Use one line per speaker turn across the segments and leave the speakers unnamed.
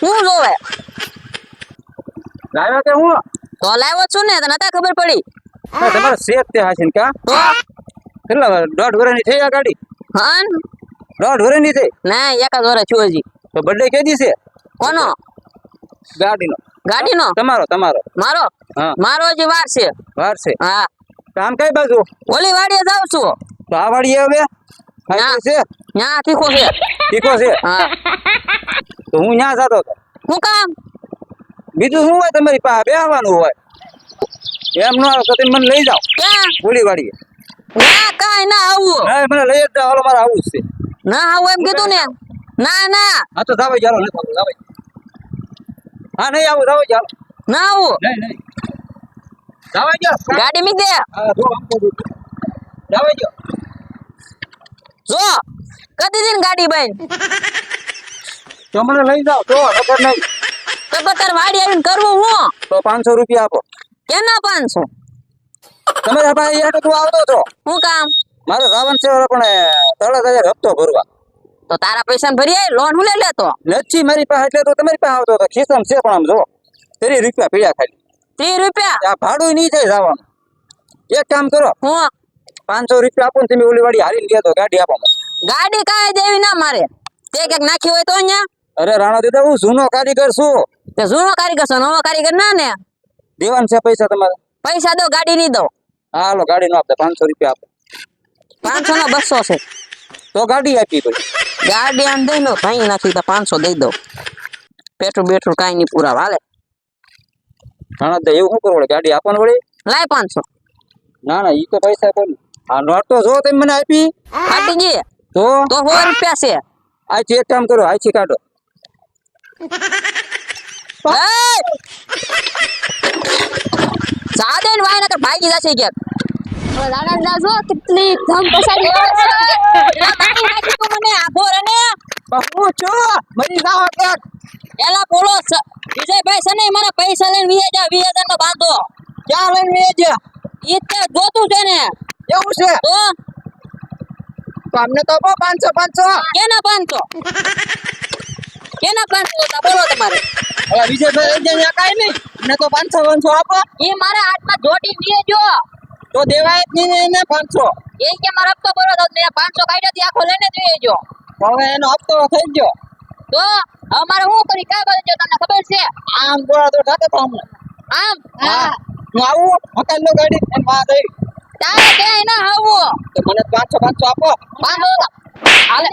હું જોવે
લાવ્યા કે હું
તો લાવ્યો છું ને તને નતા ખબર પડી
તમારે શેત તે હાસીન કા
તો
કેટલા દોઢ વર્ષની થઈ આ ગાડી
હા
દોઢ વર્ષની થઈ
ના એક જ વર્ષ છું હજી
તો બર્થડે કે દી છે
કોનો
ગાડીનો
ગાડીનો
તમારો
મારો
હા
મારો હજી વાર છે
વાર છે
હા
કામ કઈ બાજુ
ઓલી વાડીએ જાઉં છું
તો આ વાડી હવે
ના.
છે
ન્યા તીખો છે
તીખો છે
હા
તો હું ત્યાં જતો હતો
હું કામ
બીજું શું હોય તમારી પાસે બેહવાનું હોય એમ ન આવે તો તમે મને લઈ જાઓ
ક્યાં
ગોળી વાડીએ
ના કાંઈ ના આવું
હા મને લઈ જ જાઓ હાલો મારે આવું જ છે
ના આવું એમ કીધું ને ના ના
હા તો જાવ ચાલો નથી આવું જાવ હા નહીં આવું જાવ ચાલો
ના આવું
નહીં જાવ જાઓ
ગાડી મીક દે
હા જો આમ તો જાવ જાઓ
જો કદી દીન ગાડી બંધ
તો મને લઈ જાઓ તો ખબર નહીં
તો તાર વાડી આવીને કરવું હું
તો 500 રૂપિયા આપો
કેના 500
તમારા પાસે યાર તું આવતો છો
હું કામ
મારે રાવણ છે પણ 3000 હપ્તો ભરવા
તો તારા પૈસા ભરી આય લોન હું લે લેતો
નથી મારી પાસે એટલે તો તમારી પાસે આવતો હતો ખિસ્સામાં છે પણ આમ જો 30 રૂપિયા પીડ્યા ખાલી
30 રૂપિયા
આ ભાડું નહીં થાય જવાનું એક કામ કરો
હું
500 રૂપિયા આપો ને તમે ઓલી વાડી હારીને ગયા તો ગાડી આપો મને.
ગાડી કાંઈ દેવી ના મારે તે ક્યાંક નાખી હોય તો અહીંયા
અરે રાણા દીદા હું જૂનો કારીગર છું
તે જૂનો કારીગર છે નવો કારીગર ના ને
દેવાન છે પૈસા તમારે
પૈસા દો ગાડી નહીં દો
હા હાલો ગાડી નો આપતા 500 રૂપિયા આપો
500 નો 200 છે
તો ગાડી આપી ભાઈ
ગાડી આમ દઈ દો ભાઈ નાખી તો 500 દઈ દો પેટ્રોલ બેટ્રોલ કાંઈ નહીં પૂરા હાલે
રાણા દા એવું શું કરવું વળી? ગાડી આપવાનું વળી
લાય 500
ના ના ઈ તો પૈસા કોણ આ નોટ તો જો તમે મને આપી
ફાટી ગઈ
તો
તો 100 રૂપિયા છે
આથી એક કામ કરો આથી કાઢો
સાદે ને વાય ના તો ભાગી જશે કે
દાદા જો કેટલી ધમ પસાડી આવે છે
તું મને આભો રને
હું છું મરી જાવ કે
એલા બોલો વિજયભાઈ છે ને મારા પૈસા લઈને વીએ જા 20000 નો બાંધો
ક્યાં લઈને મેં જે
ઈ તે જોતું છે ને
એવું છે
તો
અમને તો 500
કેના 500 કેના 500 તા બોલો તમારે
હવે વિજયભાઈ લઈ જાય કાઈ નહીં મને તો 500 આપો
ઈ મારા હાથમાં જોડી વીએ જો
તો દેવાય જ નહીં એને 500
એ કે મારા હપ્તો ભરો તો મેં 500 કાઢ્યા થી આખો લઈને જ વીએ જો
હવે એનો હપ્તો થઈ ગયો
તો અમારે શું કરી કા બાજુ જો તમને ખબર છે
આમ દોડા તો થતો તો અમને
આમ
હા હું આવું મકાન નો ગાડી એમ વાત આવી
તારે ક્યાંય ના આવું
તો મને 500 આપો
500 હાલે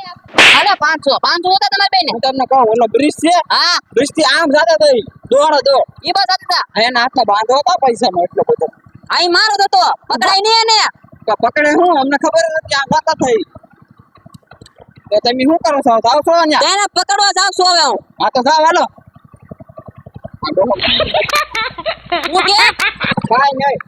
હાલે 500 તો તમારે બેને
હું તમને કહું ઓલો બ્રિજ છે
હા
બ્રિજ થી આમ જાતા થઈ દોડો દો
ઈ બસ હતા
એના હાથમાં બાંધો હતા પૈસા નો એટલો બધો
આઈ મારો તો પકડાય નહીં ને
તો પકડે હું અમને ખબર જ નથી આમ જાતા થઈ તો તમે શું કરો છો જાવ છો અહીંયા
તેને પકડવા જાવ છું હવે હું
હા તો જાવ હાલો
હું કે
કાઈ નહીં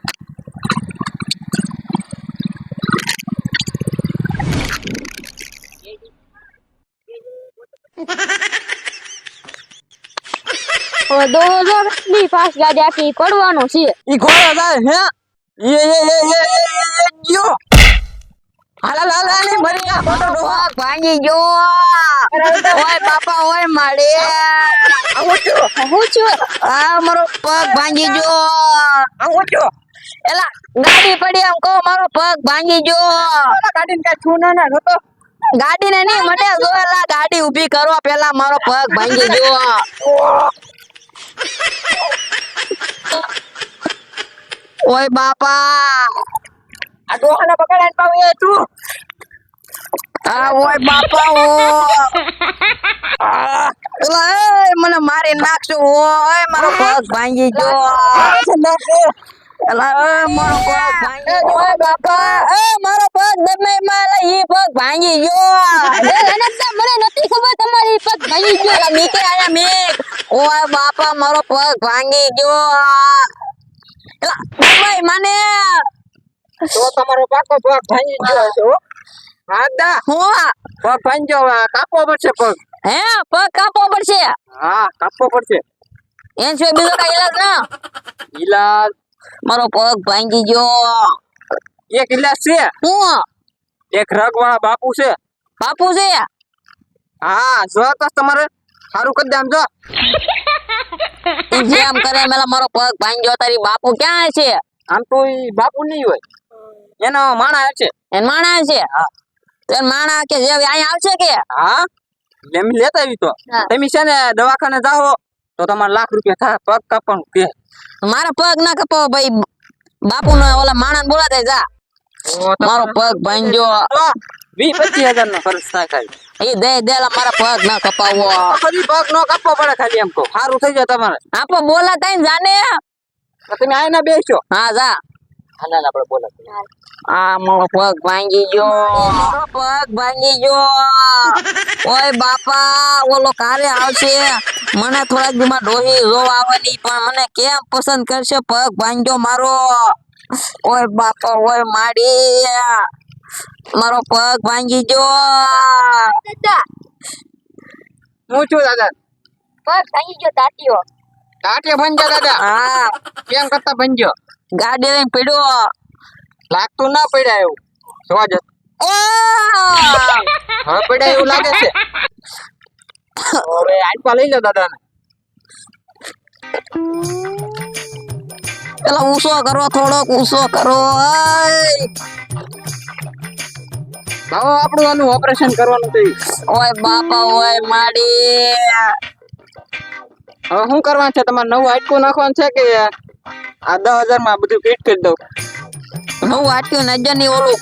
ઓ દો જો કેટલી ફાસ્ટ ગાડી આખી પડવાનો છે
ઈ ઘોડા જાય હે એ ગયો હાલા હાલા ને મરી ગયા ફોટો ડોહા
ભાંગી ગયો ઓય બાપા ઓય માડે
આવો છો
હું છું
આ મારો પગ ભાંગી ગયો
આવો છો
એલા ગાડી પડી આમ કહો મારો પગ ભાંગી ગયો
ગાડીને કઈ છું ના હતો
ગાડી ને નહીં મને જોયેલા ગાડી ઊભી કરો પેલા મારો પગ ભાંગી ગયો ઓય બાપા
આ ડોહાને પકડાઈને પાવે તું
આ ઓય બાપા ઓ એલા એ મને મારી નાખજો ઓય મારો પગ ભાંગી ગયો એલા એ મારો પગ ભાંગી ગયો ઓય બાપા એ મારો પગ દમે માલા ઈ પગ ભાંગી ગયો
મને નથી ખબર તમારી પગ ભાંગી ગયો
એલા મીકે આયા મીક ઓય બાપા મારો પગ ભાંગી ગયો એલા ભાઈ મને
તો તમારો પાકો પગ ભાંગી ગયો છે હો હાદા
હું
પગ ભાંગ્યો હવે કાપવો પડશે પગ
હે પગ કાપવો પડશે
હા કાપવો પડશે
એન સિવાય બીજો કઈ ઈલાજ ના
ઈલાજ
મારો પગ ભાંગી ગયો
એક ઈલાજ છે
હું
એક રગવાળા બાપુ છે
બાપુ છે
હા જો તો તમારે સારું કરી દે આમ જો.
ઈ જેમ કરે મેલા મારો પગ ભાંગ્યો તારી બાપુ ક્યાં છે
આમ તો ઈ બાપુ નહીં હોય, એનો માણા છે.
એન માણા છે તો એન માણા કે જે અહીંયા આવશે કે
હા એમ લેતા આવી તો
હા.
તમે છે ને દવાખાને જાઓ તો તમારે ₹1,00,000 થાય પગ કાપવાનું કે.
મારા પગ ના કપાવો ભાઈ, બાપુ નો ઓલા માણા ને બોલાતે જા. મારો પગ ભાંગ્યો
20-25 હજાર નો ખર્ચ થાય ખાલી.
એ દે દેલા મારા પગ ના કપાવો.
ફરી પગ નો કાપવો પડે ખાલી એમ કહો, સારું થઈ જાય તમારે.
આપો બોલાતા ને જાને.
તો તમે આઈને બેસજો.
હા જા.
હાલ આપણે બોલે.
આ મારો પગ ભાંગી ગયો, મારો પગ ભાંગી ગયો. ઓય બાપા ઓલો કારે આવશે, મને થોડાક દીમાં ડોહી જોવા આવવાની, પણ મને કેમ પસંદ કરશે, પગ ભાંગ્યો મારો. ઓય બાપા ઓય માડી, મારો પગ ભાંગી ગયો.
દાદા
હું છું દાદા.
પગ ભાંગી ગયો તાટીઓ.
ટાટિયા ભંજો દાદા.
હા
કેમ કરતા ભંજો?
ગાડી લઈને પડ્યો.
લાગતું ના પડ્યા એવું. જોવા જ હવે પડ્યા એવું લાગે છે. હવે આટપા લઈ લો દાદાને.
પેલા ઊંચો કરો, થોડોક ઊંચો કરો.
લાવો આપણું આનું ઓપરેશન કરવાનું છે.
ઓય બાપા ઓય માડી,
હવે શું કરવાનું છે તમારે? નવું હાડકું નાખવાનું છે કે આ 10,000 માં બધું ફિટ કરી દઉં?
નવું વાટ્યું નજર ની ઓલું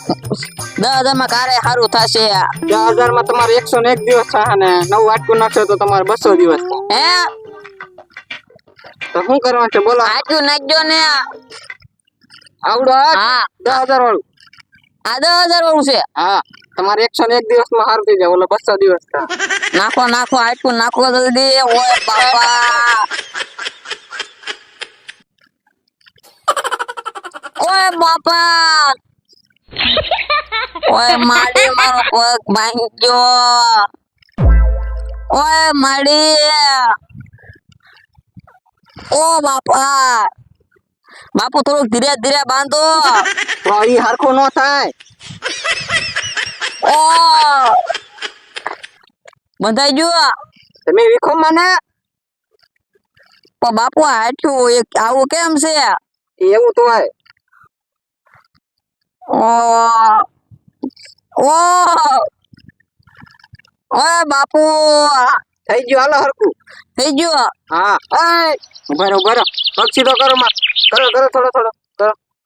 10,000 માં કારે સારું થશે.
10,000 માં તમારે 101 દિવસ થાય ને નવું હાડકું નાખશો તો તમારે 200 દિવસ થાય.
હે
તો શું કરવાનું છે બોલો?
વાટ્યું નજો ને.
આવડો
હા
10,000 વાળું.
આ 10,000 વાળું છે.
હા તમારે 101 દિવસ માં સારું થઈ જાય, ઓલો 200 દિવસ થાય.
નાખો નાખો આટલું નાખો જલ્દી. ઓય બાપા ઓય બાપા ઓય માડી મારો પગ ભાંગ્યો. ઓય માડી, ઓ બાપા બાપુ થોડુંક ધીરે ધીરે બાંધો.
તો ઈ હરખું ન થાય.
ઓ બંધાઈ ગયો.
તમે વીખો મને.
પણ બાપુ હાટ્યું એક આવું કેમ છે?
એવું તો હોય.
ઓ ઓ ઓય બાપુ
થઈ ગયું હાલો હરખું.
થઈ ગયો.
હા એ ઉભા રહો પગ સીધો કરો માં. કરો થોડો કરો.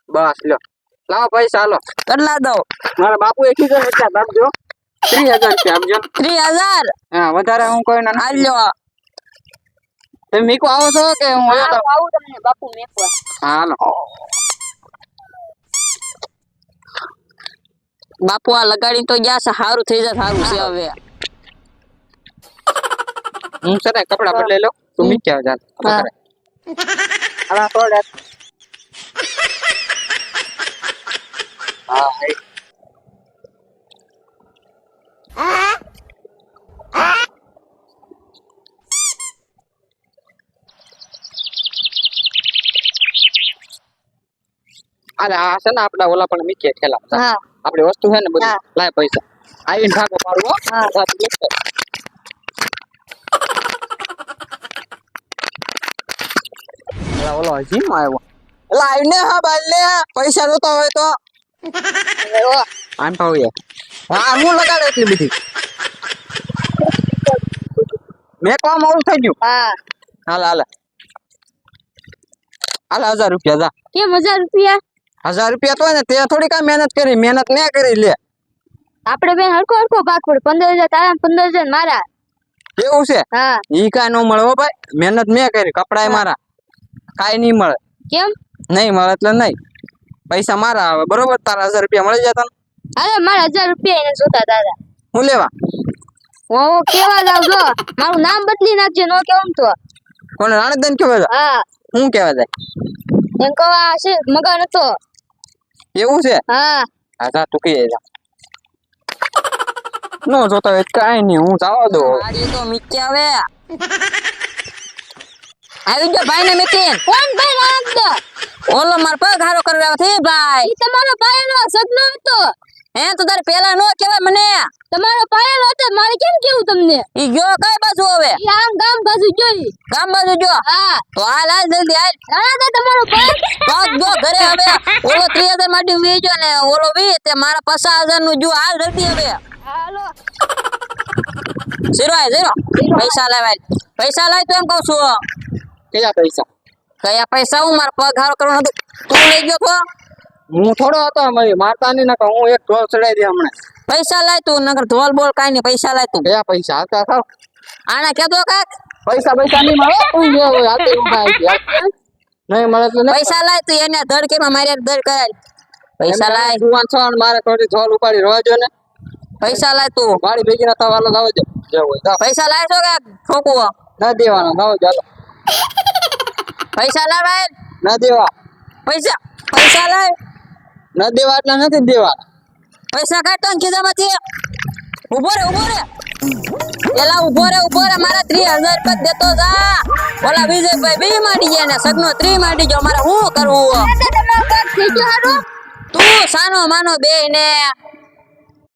બસ લો લાવો પૈસા હાલો.
કેટલા દઉં?
મારા બાપુ 1,050 આપજો. 30,000 રૂપિયા આપજો.
30,000
હા વધારે હું કોઈ ના.
હાલ્યો.
તમે મીકો આવો છો કે હું આવ્યો તો?
આવું તમને બાપુ મેકવા.
હા હાલો.
બાપુ આ લગાડી તો ગયા છે, સારું થઈ જાય. સારું છે હવે.
હું છે ને કપડા બદલાઈ લઉં. તું મીક્યા જા.
હા.
હાલા થોડે. હા હે. અરે આ છે ને આપડા ઓલા પણ મીકીએ ઠેલા.
હા
આપડી વસ્તુ છે ને બધી.
હા.
લાય પૈસા આવીને ભાગો પાડવો.
હા.
ઓલો હજી માં આવ્યો. એલા આવીને હા બાલ લે પૈસા જોતા હોય તો. આમ પાવીએ. હા હું લગાડે એટલી બધી. મેકવામાં ઓલું થઈ ગયું.
હા
હાલ 1,000 રૂપિયા જા.
કેમ 1,000 રૂપિયા?
1,000 રૂપિયા તો હોય ને તે થોડી કઈ મહેનત કરી, મહેનત ને કરી લે.
આપણે બેન હરખો ભાગ પડે. 15,000 તારા 15,000 મારા.
કેવું છે?
હા
ઈ કાઈ ન મળે હો ભાઈ. મહેનત મેં કરી, કપડાય મારા. કાઈ નહીં મળે.
કેમ?
નહીં મળે એટલે નહીં. પૈસા મારા આવે બરોબર. તારા 1,000 રૂપિયા મળી જાય તને.
અરે મારા 1,000 રૂપિયા એને જોતા દાદા.
હું લેવા?
હું કેવા જાવ જો મારું નામ બદલી નાખજે. નો કેમ તો
કોને રાણેદાન કેવા જાય?
હા
હું કેવા જાય?
એમ કવા છે મગા નતો.
એવું છે?
હા
હા જા તું કહી જા. નો જોતા હોય કાઈ નહીં, હું જવા દો.
મારી તો મીકી આવે. આવી ગયો ભાઈ ને મીકી.
કોણ ભાઈ નામ તો?
ઓલો માર પગ હારો કરવા થી ભાઈ.
ઈ તમારો ભાઈ નો સગનો હતો.
હે તો તારે પેલા નો કહેવાય મને
તમારો પાયેલો હતો મારે કેમ કેવું તમને
ઈ ગયો કઈ બાજુ હવે
ઈ આમ ગામ બાજુ જોઈ
ગામ બાજુ જો
હા
તો હાલ હાલ જલ્દી હાલ
હા તો તમારો પગ
પગ જો ઘરે હવે ઓલો 3000 માટે વેચો ને ઓલો 20 તે મારા 50,000 નું જો હાલ જલ્દી હવે
હાલો
ઝીરો પૈસા લાવ પૈસા લાવ તો એમ કહું છું
કયા પૈસા
કયા પૈસા હું મારા પગ હારો કરવાનો હતો તું લઈ ગયો તો
હું થોડો હતો ભાઈ મારતા નહીં નકર હું એક ઢોલ ચડાઈ દે હમણાં
પૈસા લાય તું નકર ધોલ બોલ કાઈ નહીં પૈસા લાય તું
કયા પૈસા હાલતા થાવ
આના કેતો કાક
પૈસા નહીં મળે તું જે હોય હાલતે ઊભા આવી ગયા. નહીં મળે તો નહીં.
પૈસા લાય તું એને ધડ કે મારે ધડ કરાય પૈસા
એમને
લાય
જુવાન છો ને મારે થોડી ઢોલ ઉપાડી રવાજો ને
પૈસા લાય તું
મારી ભેગી ના થવા લાવો જો જે હોય જાઓ.
પૈસા લાય છો કે ઠોકવો
ના દેવાના લાવો ચાલો
પૈસા લાય ભાઈ
ના દેવા
પૈસા લાય
ના દેવા એટલે નથી દેવાના
પૈસા કાઢતો ને ખિસ્સામાંથી ઉભો રે એલા ઉભો રે મારા 30,000 રૂપિયા દેતો જા ઓલા વિજયભાઈ બી માંડી ગયા ને સગનો 3 માંડી ગયો મારે શું કરવું
તમારો પગ થઈ ગયો હારું
તું સાનો માનો બે ને